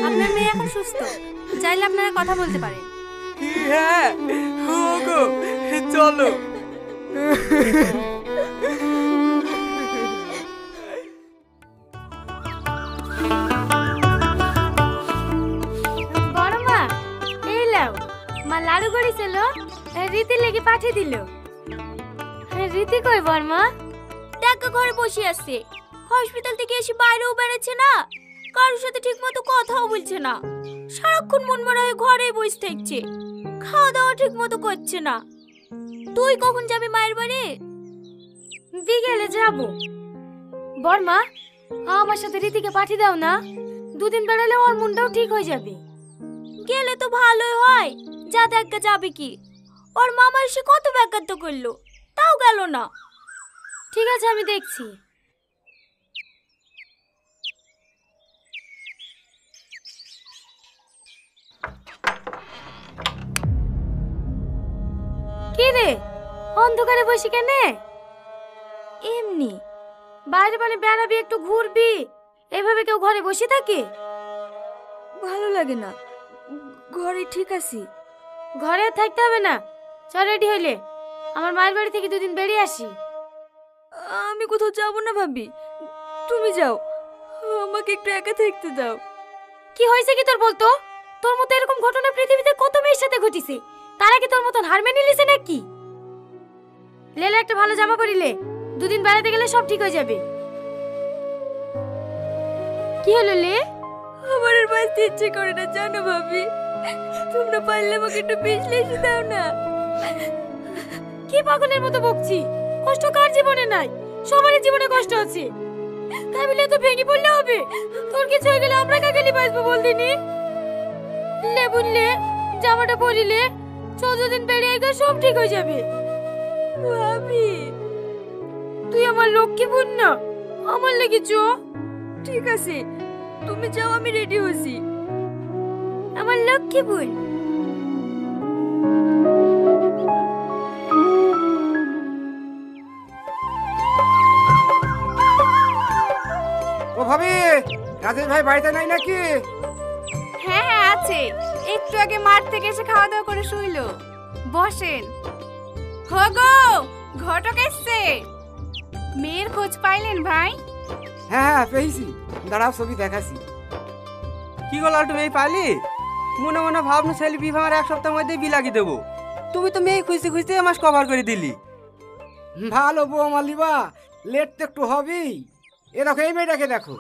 আপনার মেয়ে এখন সুস্থ, চাইলে আপনারা কথা বলতে পারেন। হ্যাঁ ওগো, চলো। বড় মা, এই লাও, মা লাড়ু করেছিল, রীতি লেগে পাঠিয়ে দিল। রীতি কই বড় মা? টাকা ঘরে বসে আছে, হসপিটাল থেকে এসে বাইরেও বেড়াচ্ছে না, কারোর সাথে ঠিক মতো কথাও বলছে না, সারাক্ষণ মনমরা হয়ে ঘরেই বসে থাকছে, খাওয়া দাওয়া ঠিক মতো করছে না। তুই কখন যাবি মায়ের বাড়ি? বিকেলে যাব। বড় মা, আমার সাথে রীতিকে পাঠিয়ে দাও না, দুদিন বেড়ালে ওর মনটাও ঠিক হয়ে যাবে। গেলে তো ভালোই হয়, যা দেখা যাবে কি, ওর মামা এসে কত ব্যাঘাত করলো, তাও গেল না। ঠিক আছে, আমি দেখছি। কি রে, অন্ধকারে বসে কেনে? এমনি। বাইরে মানে বেড়াবি, একটু ঘুরবি, এভাবে কেউ ঘরে বসে থাকে? ভালো লাগে না, ঘরে ঠিক আছি। ঘরে আর থাকতে হবে না, চল রেডি হইলে আমার মায়ের বাড়ি থেকে দুদিন বেরিয়ে আসি। আমি কোথাও যাব না ভাবি, তুমি যাও, আমাকে একটু একা থাকতে দাও। কি হয়েছে কি তোর বলতো? তোর মতো এরকম ঘটনা পৃথিবীতে কত মেয়ের সাথে ঘটিছে, তারা কি তোর মতন হার মেনে নিছে নাকি? লেলে একটা ভালো জামা পরিলে, দুদিন বেড়াতে গেলে সব ঠিক হয়ে যাবে। কি হলো লে? আমার আর বাঁচতে ইচ্ছে করে না জানো ভাবি, তোমরা পারলে আমাকে একটু বিশ্লেষ দাও না। কি পাগলের মতো বকছি? কষ্ট কার জীবনে নাই? সবারই জীবনে কষ্ট আছে, তাই বলে তো ভেঙে পড়লে হবে? তোর কিছু হয়ে গেলে আমরা কাকে বাঁচবো বল দিনি? লে বুঝলে, জামাটা পরিলে 14 দিন বেরিয়ে গেলে সব ঠিক হয়ে যাবে। ভাবি তুই আমার লক্ষ্মী বোন না, আমার লেগে চো। ঠিক আছে, তুমি যাও, আমি রেডি হচ্ছি। আমার লক্ষ্মী বোন। ও ভাবি, রাজেশ ভাই বাড়িতে নাই নাকি? হ্যাঁ হ্যাঁ আছে, একটু আগে মাঠ থেকে এসে খাওয়া দাওয়া করে শুইলো। বসেন। হগো, ঘটক এসছে। মেয়ের খোঁজ পাইলেন ভাই? হ্যাঁ হ্যাঁ পেয়েছি, দাঁড়াও ছবি দেখাচ্ছি। কি গো লালটু, মেয়ে পালি? মনে মনে ভাবনু ছেলে বিবাহের 1 সপ্তাহের মধ্যে বি লাগিয়ে দেবো। তুমি তো মেয়ে খুঁজতে খুঁজতে মাস কভার করে দিলি। ভালো বউ মালিবা, লেট তো একটু হবেই। এ দেখো, এই মেয়েটাকে দেখো।